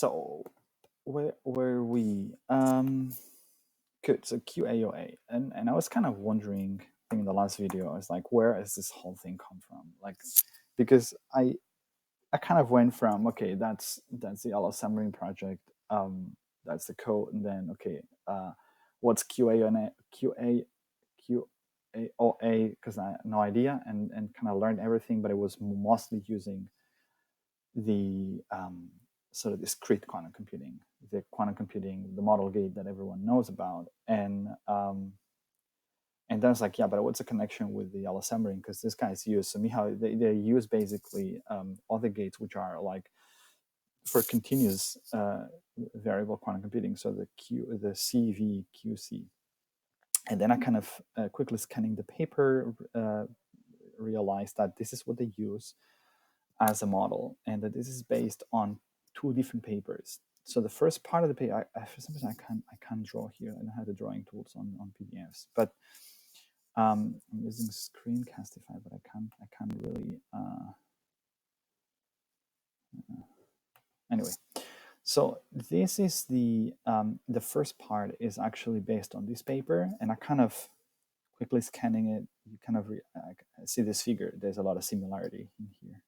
So where were we? Good. So QAOA, and I was kind of wondering, I think in the last video, I was like, where does this whole thing come from? Like, because I kind of went from, okay, that's the yellow submarine project, that's the code, and then okay, what's QAOA, because I had no idea, and kind of learned everything, but it was mostly using the sort of discrete quantum computing, the model gate that everyone knows about, and then it's like, yeah, but what's the connection with the yellow submarine? Because this guy's used, so Mihao, they use basically other gates which are like for continuous variable quantum computing, so the CVQC. And then I kind of quickly scanning the paper realized that this is what they use as a model, and that this is based on two different papers. So the first part of the paper, for some reason I can't draw here. I don't have the drawing tools on PDFs, but I'm using Screencastify, but I can't really. Anyway, so this is the first part is actually based on this paper, and I kind of quickly scanning it. You kind of see this figure. There's a lot of similarity in here,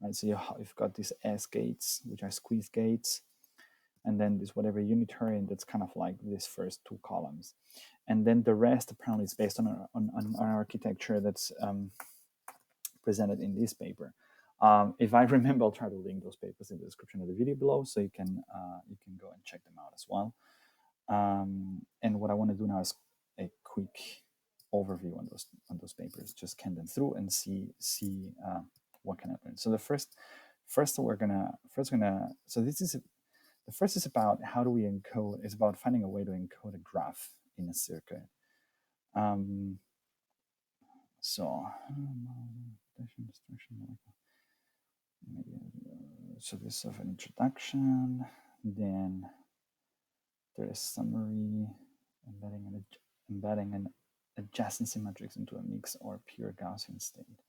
right? So you've got these S gates, which are squeeze gates, and then this whatever unitary, that's kind of like these first two columns, and then the rest apparently is based on an architecture that's presented in this paper. If I remember, I'll try to link those papers in the description of the video below, so you can go and check them out as well. And what I want to do now is a quick overview on those papers. Just scan them through and see what can happen. So the first we're gonna so this is the first is about how do we encode. It's about finding a way to encode a graph in a circuit. So this is of an introduction. Then there is summary, embedding an adjacency matrix into a mixed or pure Gaussian state,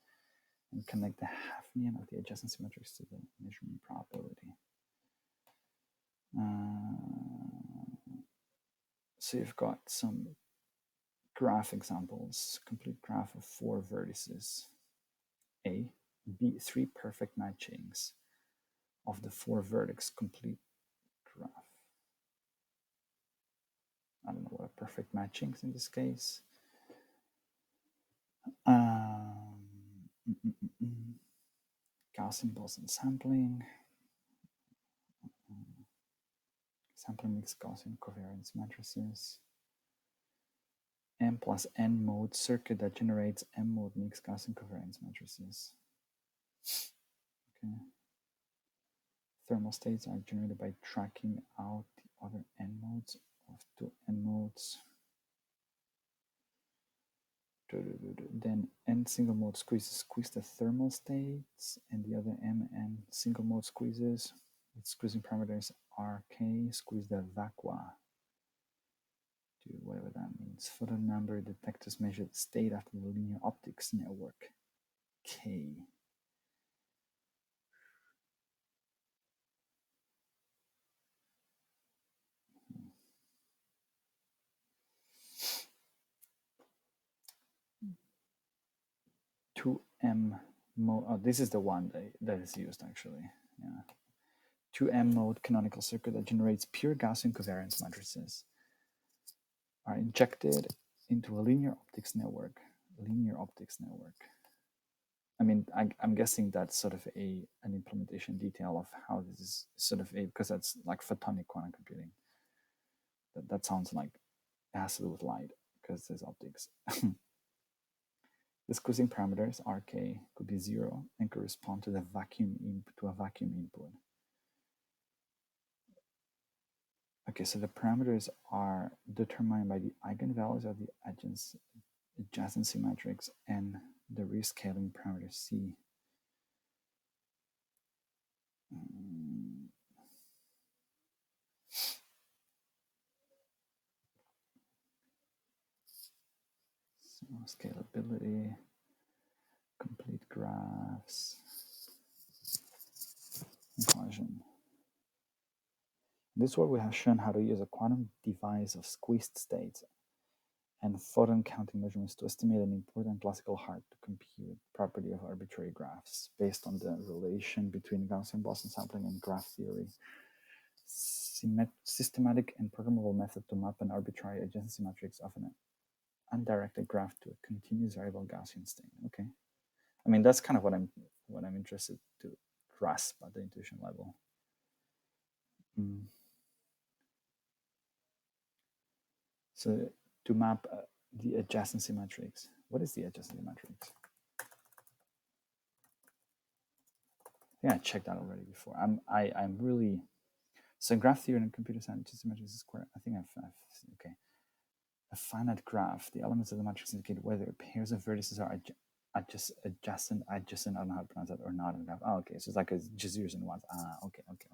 and connect the Hafnian of the adjacency matrix to the measurement probability. So you've got some graph examples, complete graph of 4 vertices. A, B, 3 perfect matchings of the 4 vertex complete graph. I don't know what are perfect matchings in this case. Gaussian Boson sampling. Sampling mixed Gaussian covariance matrices. M plus N mode circuit that generates M mode mixed Gaussian covariance matrices. Okay. Thermal states are generated by tracking out the other N modes of 2 N modes. Then N single mode squeeze the thermal states, and the other MN single mode squeezes with squeezing parameters RK squeeze the vacua. Whatever that means. For the number, detectors measure the state after the linear optics network K. Two M mode. Oh, this is the one that is used actually. Yeah. 2M mode canonical circuit that generates pure Gaussian covariance matrices are injected into a linear optics network. I mean, I'm guessing that's sort of an implementation detail of how this is sort of because that's like photonic quantum computing. That sounds like it has to do with light because there's optics. The squeezing parameters RK could be 0 and correspond to a vacuum input. Okay, so the parameters are determined by the eigenvalues of the adjacency matrix and the rescaling parameter C. So scalability, complete graphs, Gaussian. In this work, we have shown how to use a quantum device of squeezed states and photon counting measurements to estimate an important classical hard to compute property of arbitrary graphs based on the relation between Gaussian Boston sampling and graph theory. Systematic and programmable method to map an arbitrary adjacency matrix of an undirected graph to a continuous variable Gaussian state. Okay, I mean that's kind of what I'm interested to grasp at the intuition level. So to map the adjacency matrix. What is the adjacency matrix? I think I checked that already before. I'm really so in graph theory and computer science, adjacency matrix is square. I think I've okay. A finite graph, the elements of the matrix indicate whether pairs of vertices are adjacent, I don't know how to pronounce that, or not in the graph. Oh, okay, so it's like a just zeros and ones. Ah, okay. Okay.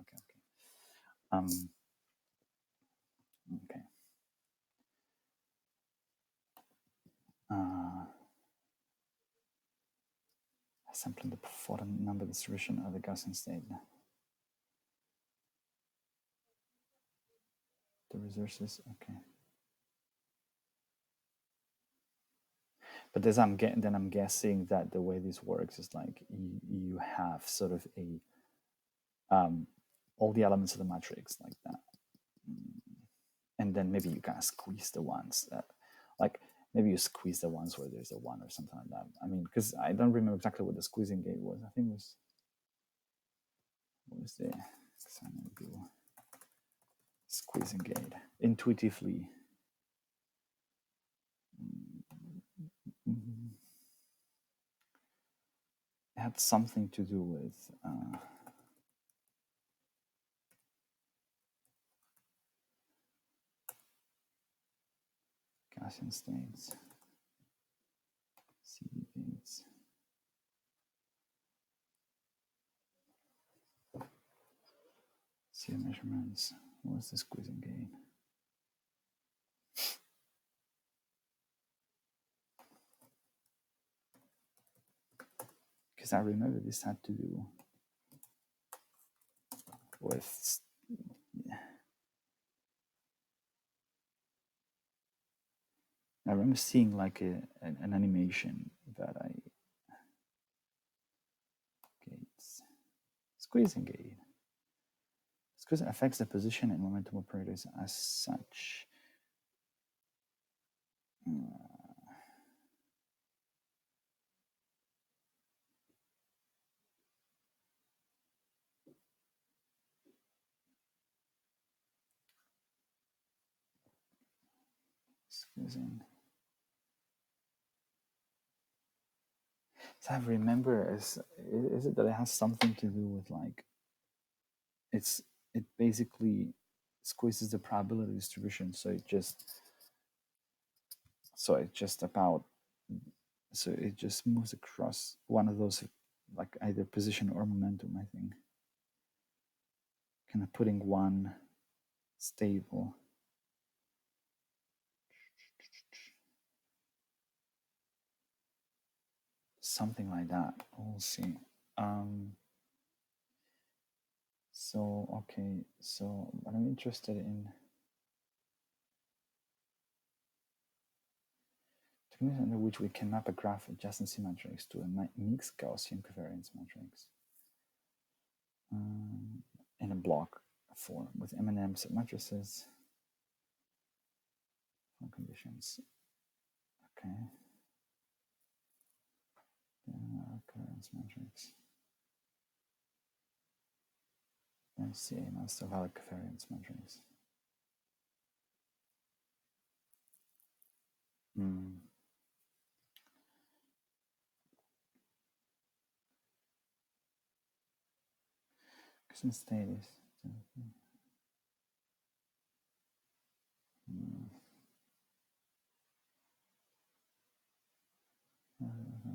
Sampling the photon number distribution of the Gaussian state. The resources, okay. But as I'm guessing that the way this works is like you have sort of a all the elements of the matrix like that, and then maybe you kind of squeeze the ones that, like maybe you squeeze the ones where there's a one or something like that. I mean, because I don't remember exactly what the squeezing gate was. I think it was what was the squeezing gate intuitively. It had something to do with Gaussian states, CD gates, CO measurements. What's the squeezing gate? Because I remember this had to do with I remember seeing like an animation that gates squeezing gate. Squeezing affects the position and momentum operators as such. Squeezing. So I remember is it that it has something to do with like it basically squeezes the probability distribution, so it just moves across one of those, like either position or momentum, I think, kind of putting one stable. Something like that. We'll see. So okay, so what I'm interested in techniques under which we can map a graph adjacency matrix to a mixed Gaussian covariance matrix in a block form with M&M submatrices from conditions. Okay. Covariance matrix. Let's see, master valid covariance matrix. Gaussian state is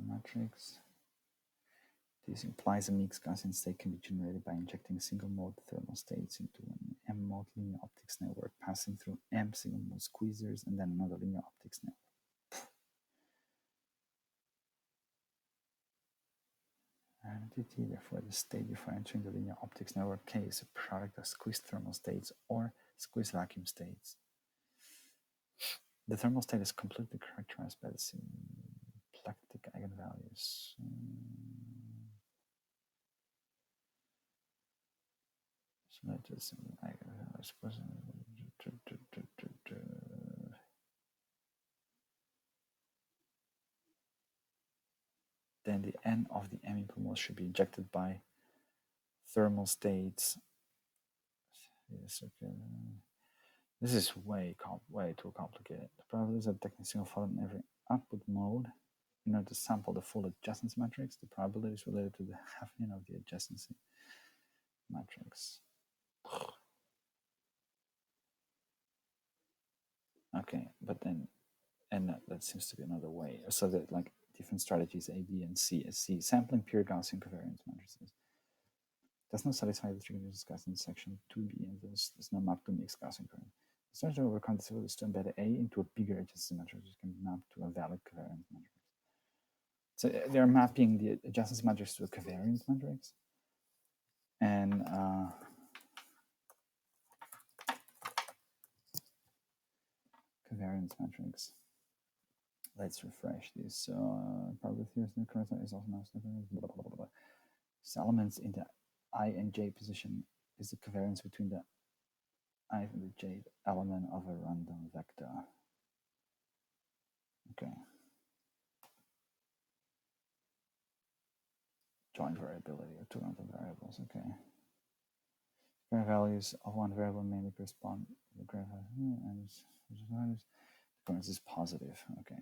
matrix. This implies a mixed Gaussian state can be generated by injecting single-mode thermal states into an M-mode linear optics network, passing through M single-mode squeezers and then another linear optics network. quantity, therefore the state before entering the linear optics network K is a product of squeezed thermal states or squeezed vacuum states. The thermal state is completely characterized by the symplectic eigenvalues. So that is eigenvalues. Then the N of the M impulse should be injected by thermal states. Yes, okay. This is way too complicated. The probability is that taking a single photon in every output mode in order to sample the full adjacency matrix. The probability is related to the half-mean of the adjacency matrix. Okay, but then, and that seems to be another way. So that like different strategies A, B, and C. C, sampling pure Gaussian covariance matrices. Does not satisfy the three conditions discussed in section 2B, and thus does not map to mixed Gaussian covariance. The strategy to overcome this is to embed A into a bigger adjacency matrix, which can be mapped to a valid covariance matrix. So they're mapping the adjacency matrix to a covariance matrix, and covariance matrix. Let's refresh this. So probability is also now blah, blah, blah, blah. So elements in the I and J position is the covariance between the I and the J element of a random vector. Okay. Joint variability of two random variables. Okay. Graph values of one variable mainly correspond to the graph and the covariance is positive. Okay.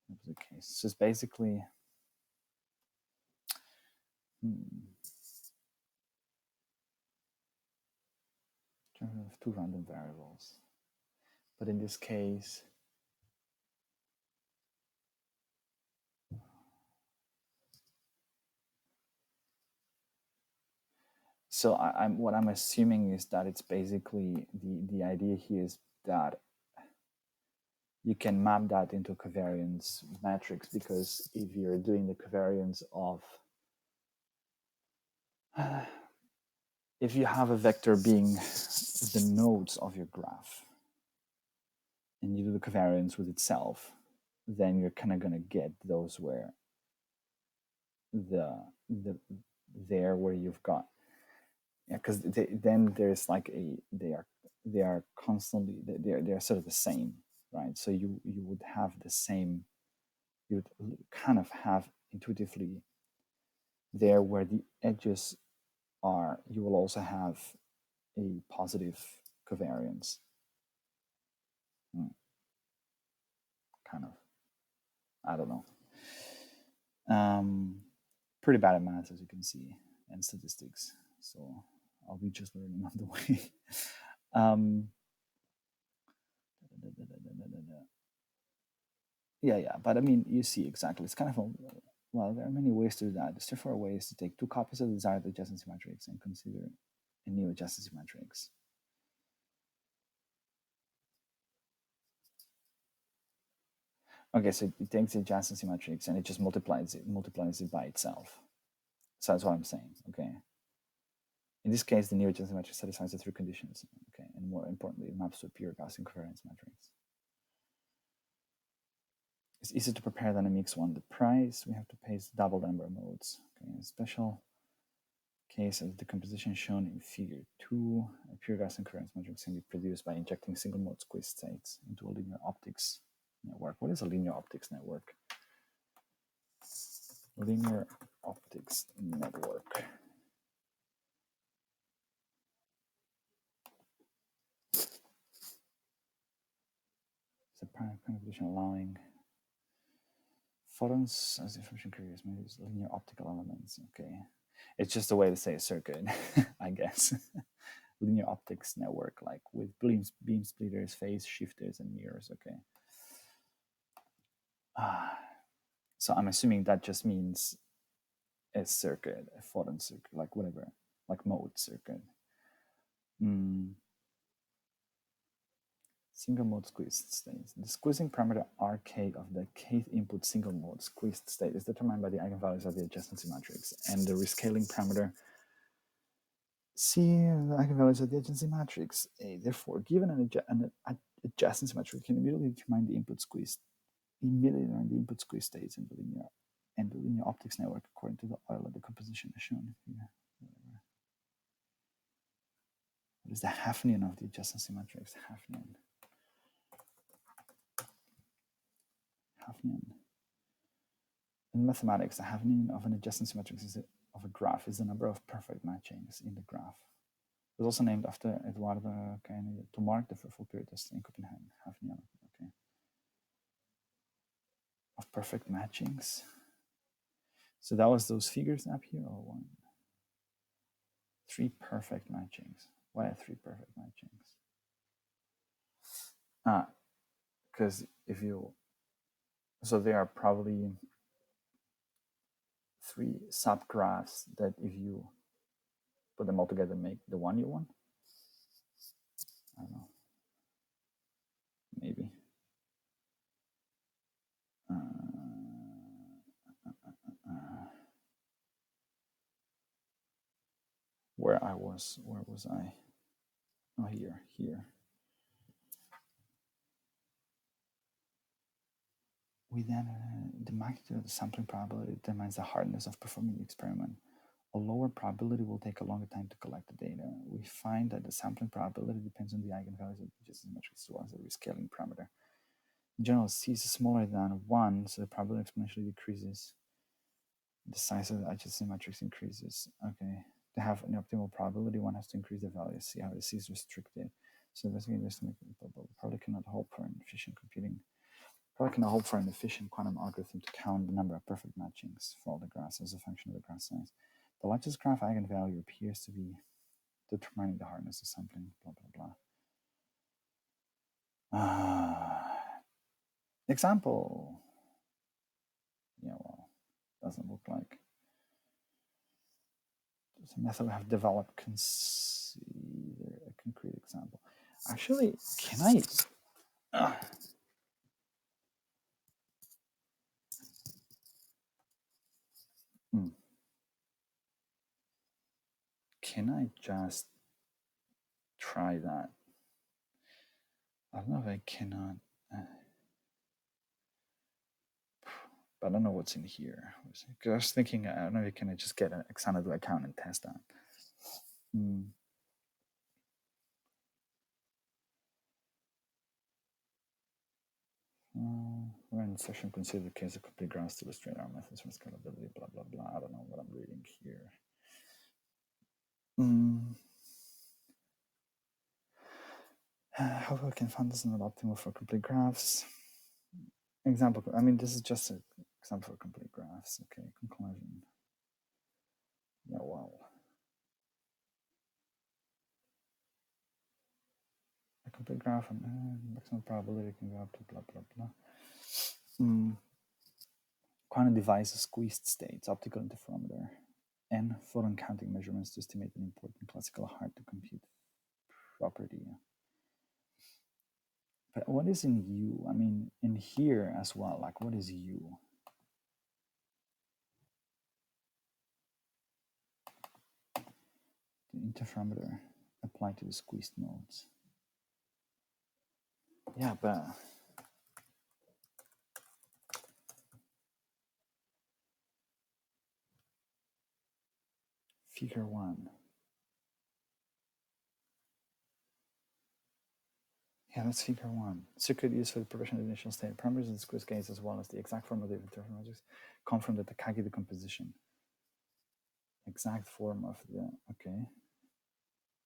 That was the case. So it's basically of two random variables. But in this case, so what I'm assuming is that it's basically the idea here is that you can map that into a covariance matrix, because if you're doing the covariance of if you have a vector being the nodes of your graph and you do the covariance with itself, then you're kind of going to get those where there where you've got, because then there's like they are constantly they're sort of the same, right? So you would have the same, you would kind of have intuitively there where the edges are, you will also have a positive covariance. Kind of, I don't know. Pretty bad at math, as you can see, and statistics. So I'll be just learning on the way. Yeah, but I mean, you see exactly. It's kind of well, there are many ways to do that. There's therefore ways to take two copies of the desired adjacency matrix and consider a new adjacency matrix. Okay, so it takes the adjacency matrix and it just multiplies it by itself. So that's what I'm saying. Okay. In this case, the new adjacency matrix satisfies the three conditions. Okay, and more importantly, it maps to a pure Gaussian covariance matrix. It's easier to prepare than a mixed one. The price we have to pay is double the number of modes. Okay, in a special case of the decomposition shown in figure 2, a pure Gaussian covariance matrix can be produced by injecting single mode squeezed states into a linear optics network. What is a linear optics network? Linear optics network. It's a prime condition allowing photons as information carriers may use linear optical elements. Okay, it's just a way to say a circuit, I guess. Linear optics network, like with beam splitters, phase shifters, and mirrors. Okay. So I'm assuming that just means a circuit, a photon circuit, like whatever, like mode circuit. Single mode squeezed states. The squeezing parameter Rk of the kth input single mode squeezed state is determined by the eigenvalues of the adjacency matrix, and the rescaling parameter C, the eigenvalues of the adjacency matrix A. Therefore, given an adjacency matrix, we can immediately determine the input squeeze states in the linear optics network according to the Euler decomposition as shown here. What is the Hafnian of the adjacency matrix? Hafnian. In mathematics, the Hafnian of an adjacency matrix of a graph is the number of perfect matchings in the graph. It was also named after Eduardo Caño to mark the fruitful period test in Copenhagen. Hafnian, okay. Of perfect matchings. So that was those figures up here, or one? 3 perfect matchings. Why are 3 perfect matchings? Because if you, so there are probably 3 subgraphs that if you put them all together make the one you want. I don't know. Maybe. Where was I? Oh, here. We then, the magnitude of the sampling probability determines the hardness of performing the experiment. A lower probability will take a longer time to collect the data. We find that the sampling probability depends on the eigenvalues of the adjacency matrix as well as the rescaling parameter. In general, C is smaller than 1, so the probability exponentially decreases. The size of the adjacency matrix increases. Okay. To have an optimal probability, one has to increase the value. See how the C is restricted. So basically, this probably cannot hope for an efficient computing. Probably cannot hope for an efficient quantum algorithm to count the number of perfect matchings for all the graphs as a function of the graph size. The largest graph eigenvalue appears to be determining the hardness of sampling. Blah blah blah. Example. Yeah, well, doesn't look like. There's a method we have developed. Consider a concrete example. Actually, can I? Can I just try that? I don't know if I cannot. But I don't know what's in here. I was thinking, I don't know if can I just get an Xanadu account and test that. We're in the session consider the case of complete graphs to illustrate our methods for scalability, blah, blah, blah. I don't know what I'm reading here. How we can find this not optimal for complete graphs? Example, I mean, this is just an example for complete graphs. Okay, conclusion. Yeah, well. A complete graph and maximum probability can go up to blah, blah, blah. Quantum devices squeezed states, optical interferometer, and photon counting measurements to estimate an important classical hard to compute property. But what is in U? I mean, in here as well, like what is U? The interferometer applied to the squeezed modes. Yeah, but figure 1. Yeah, that's figure 1. Circuit used for the preparation of the initial state. Parameters of the squeeze gates as well as the exact form of the interferometers come from the Takagi decomposition. Exact form of the, okay,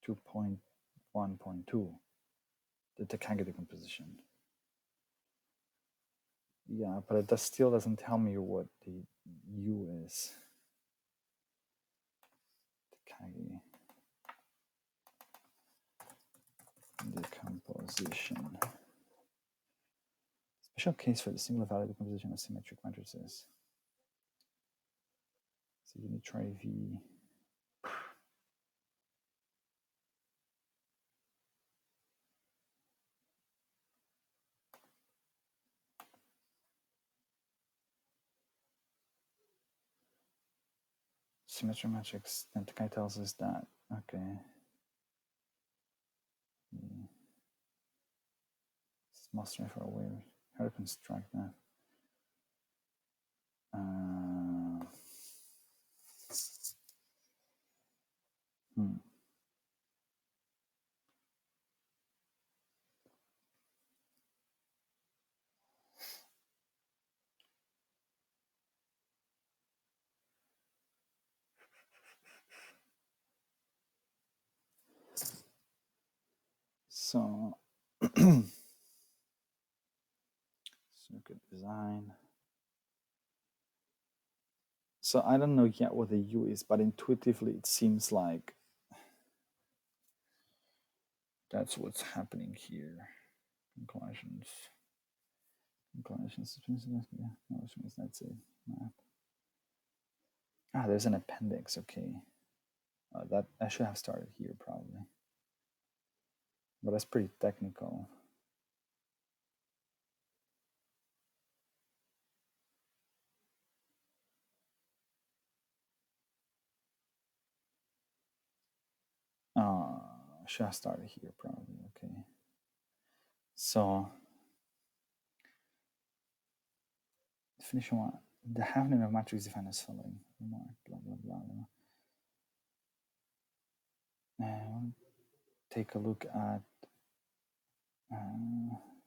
2.1.2, the Takagi decomposition. Yeah, but it still doesn't tell me what the U is. Takagi decomposition. Special case for the singular value decomposition of symmetric matrices. So you need to try V. Symmetry matrix, then the guy tells us that, okay. It's most straightforward. How to construct that. So, circuit design. So I don't know yet what the U is, but intuitively it seems like that's what's happening here. Conclusions. Yeah, no, which means that's it. Map. Ah, there's an appendix. Okay, that I should have started here probably, but that's pretty technical. I should have started here probably. Okay, so definition one: the happening of matrix defined as following. Remark, blah blah blah blah. And take a look at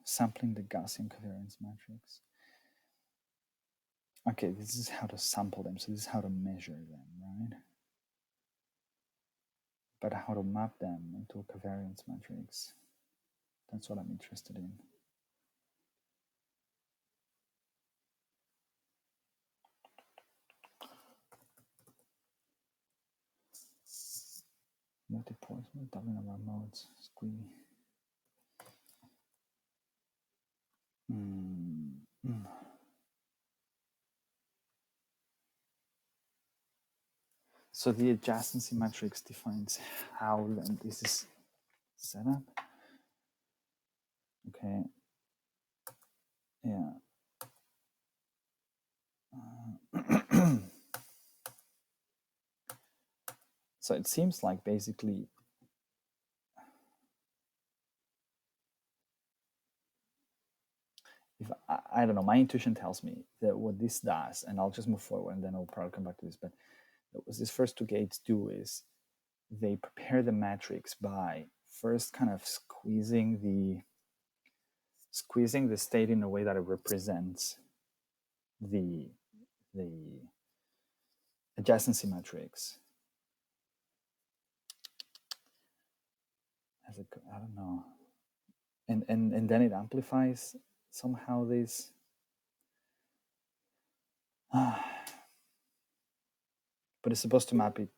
sampling the Gaussian covariance matrix. Okay, this is how to sample them. So this is how to measure them, right? But how to map them into a covariance matrix. That's what I'm interested in. Multi-points, doubling of our modes, squeeze. So the adjacency matrix defines how this is set up. Okay. Yeah. So it seems like basically if I don't know, my intuition tells me that what this does, and I'll just move forward and then I'll probably come back to this, but what these first two gates do is they prepare the matrix by first kind of squeezing the state in a way that it represents the adjacency matrix. As a, I don't know, and then it amplifies somehow this. But it's supposed to map it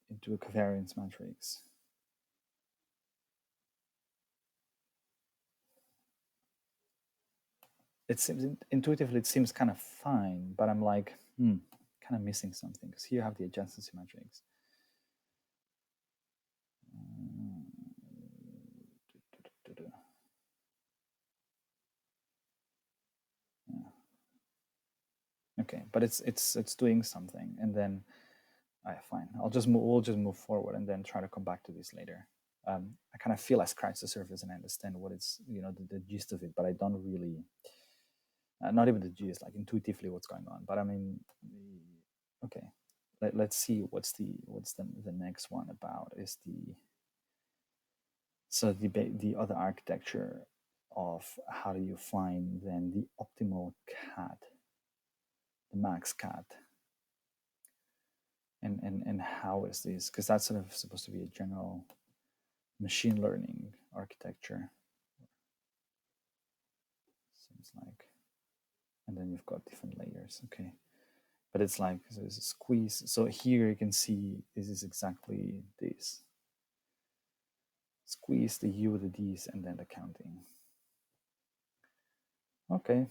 into a covariance matrix. It seems intuitively it seems kind of fine, but I'm like, kind of missing something because here you have the adjacency matrix. Okay, but it's doing something, and then, fine. We'll just move forward, and then try to come back to this later. I kind of feel I scratched the surface and I understand what it's the gist of it, but I don't really. Not even the gist, like intuitively what's going on. But I mean, okay. Let's see what's the next one about is the other architecture of how do you find then the optimal cat, the max cat, and how is this, because that's sort of supposed to be a general machine learning architecture, seems like, and then you've got different layers. Okay, but it's like so there's a squeeze. So here you can see this is exactly this. Squeeze the U, the D's, and then the counting. Okay,